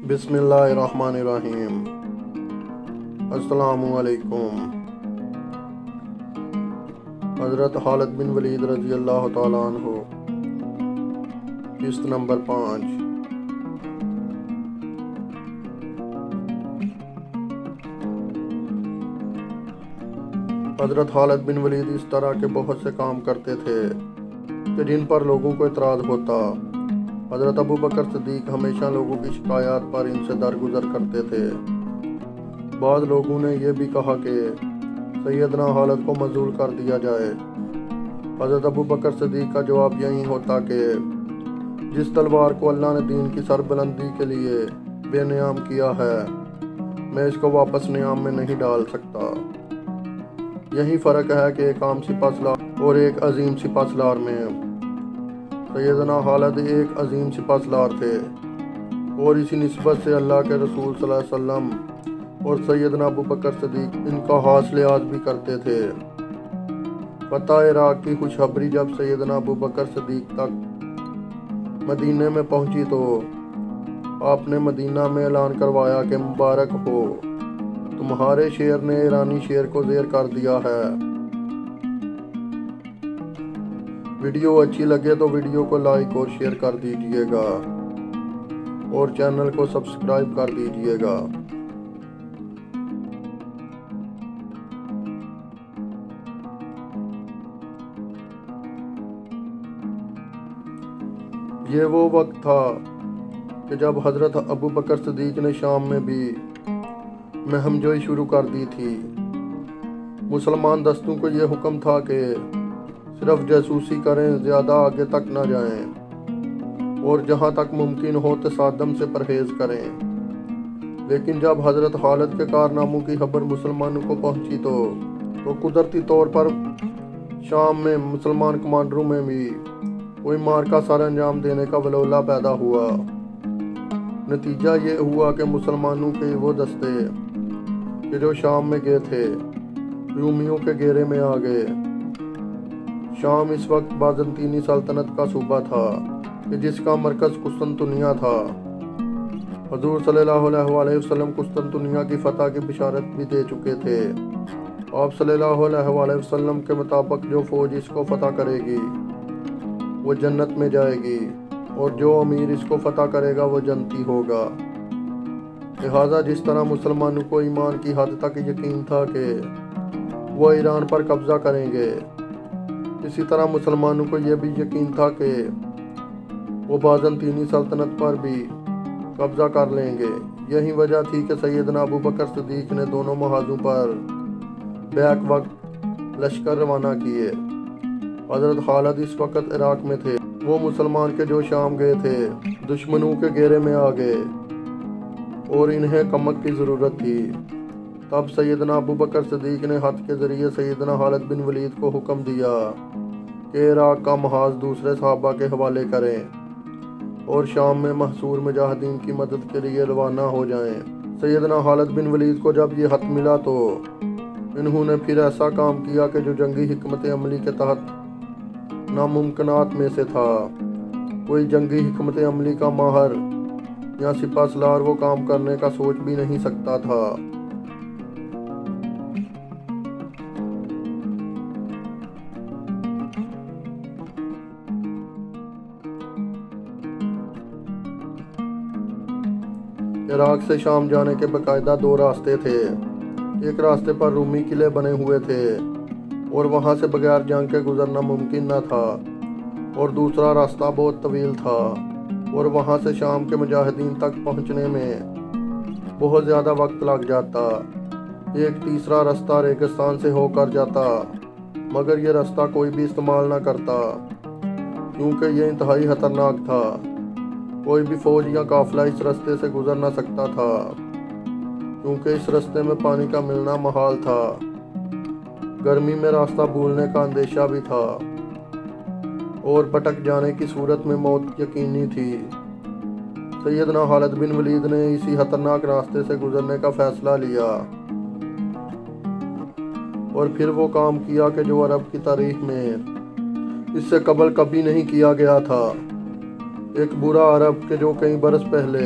بسم اللہ الرحمن الرحیم۔ السلام علیکم۔ حضرت خالد بن ولید رضی اللہ تعالیٰ عنہ، قسط نمبر 5۔ حضرت خالد بن ولید اس طرح کے بہت سے کام کرتے تھے کہ جن پر لوگوں کو اعتراض ہوتا۔ حضرت ابو بکر صدیق ہمیشہ لوگوں کی شکایات پر ان سے درگزر کرتے تھے۔ بعض لوگوں نے یہ بھی کہا کہ سیدنا خالد کو معزول کر دیا جائے۔ حضرت ابو بکر صدیق کا جواب یہی ہوتا کہ جس تلوار کو اللہ نے دین کی سربلندی کے لیے بے نیام کیا ہے، میں اس کو واپس نیام میں نہیں ڈال سکتا۔ یہی فرق ہے کہ ایک عام سپہ سالار اور ایک عظیم سپہ سالار میں۔ سیدنا خالد ایک عظیم سپہ سالار تھے اور اسی نسبت سے اللہ کے رسول صلی اللہ علیہ وسلم اور سیدنا ابو بکر صدیق ان کا خاص لحاظ بھی کرتے تھے۔ فتح عراق کی خوشخبری جب سیدنا ابو بکر صدیق تک مدینہ میں پہنچی تو آپ نے مدینہ میں اعلان کروایا کہ مبارک ہو، تمہارے شیر نے ایرانی شیر کو زیر کر دیا ہے۔ ویڈیو اچھی لگے تو ویڈیو کو لائک اور شیئر کر دیجئے گا اور چینل کو سبسکرائب کر دیجئے گا۔ یہ وہ وقت تھا کہ جب حضرت ابو بکر صدیق نے شام میں بھی مہم جوئی شروع کر دی تھی۔ مسلمان دستوں کو یہ حکم تھا کہ صرف جاسوسی کریں، زیادہ آگے تک نہ جائیں اور جہاں تک ممکن ہو تصادم سے پرہیز کریں۔ لیکن جب حضرت خالد کے کارناموں کی خبر مسلمانوں کو پہنچی تو قدرتی طور پر شام میں مسلمان کمانڈروں میں بھی کوئی معرکہ سر انجام دینے کا ولولہ پیدا ہوا۔ نتیجہ یہ ہوا کہ مسلمانوں کے وہ دستے کہ جو شام میں گئے تھے رومیوں کے گھیرے میں آ گئے۔ شام اس وقت بازنطینی سلطنت کا صوبہ تھا کہ جس کا مرکز قسطنطنیہ تھا۔ حضور صلی اللہ علیہ وسلم قسطنطنیہ کی فتح کی بشارت بھی دے چکے تھے۔ آپ صلی اللہ علیہ وسلم کے مطابق جو فوج اس کو فتح کرے گی وہ جنت میں جائے گی اور جو امیر اس کو فتح کرے گا وہ جنتی ہوگا۔ لہٰذا جس طرح مسلمانوں کو ایمان کی حد تک یقین تھا کہ وہ ایران پر قبضہ کریں گے، اسی طرح مسلمانوں کو یہ بھی یقین تھا کہ وہ بازنطینی سلطنت پر بھی قبضہ کر لیں گے۔ یہی وجہ تھی کہ سیدنا ابو بکر صدیق نے دونوں محاذوں پر بیک وقت لشکر روانہ کیے۔ حضرت خالد اس وقت عراق میں تھے۔ وہ مسلمان کے جو شام گئے تھے دشمنوں کے گھیرے میں آ گئے اور انہیں کمک کی ضرورت تھی۔ تب سیدنا ابو بکر صدیق نے خط کے ذریعے سیدنا خالد بن ولید کو حکم دیا کہ عراق کا محاذ دوسرے صحابہ کے حوالے کریں اور شام میں محصور مجاہدین کی مدد کے لیے روانہ ہو جائیں۔ سیدنا خالد بن ولید کو جب یہ خط ملا تو انہوں نے پھر ایسا کام کیا کہ جو جنگی حکمت عملی کے تحت ناممکنات میں سے تھا۔ کوئی جنگی حکمت عملی کا ماہر یا سپہ سالار وہ کام کرنے کا سوچ بھی نہیں سکتا تھا۔ عراق سے شام جانے کے باقاعدہ دو راستے تھے۔ ایک راستے پر رومی قلعے بنے ہوئے تھے اور وہاں سے بغیر جنگ کے گزرنا ممکن نہ تھا، اور دوسرا راستہ بہت طویل تھا اور وہاں سے شام کے مجاہدین تک پہنچنے میں بہت زیادہ وقت لگ جاتا۔ ایک تیسرا راستہ ریگستان سے ہو کر جاتا، مگر یہ راستہ کوئی بھی استعمال نہ کرتا کیونکہ یہ انتہائی خطرناک تھا۔ کوئی بھی فوج یا قافلہ اس راستے سے گزر نہ سکتا تھا کیونکہ اس راستے میں پانی کا ملنا محال تھا۔ گرمی میں راستہ بھولنے کا اندیشہ بھی تھا اور بھٹک جانے کی صورت میں موت یقینی تھی۔ سیدنا خالد بن ولید نے اسی خطرناک راستے سے گزرنے کا فیصلہ لیا اور پھر وہ کام کیا کہ جو عرب کی تاریخ میں اس سے قبل کبھی نہیں کیا گیا تھا۔ ایک برا عرب کہ جو کئی برس پہلے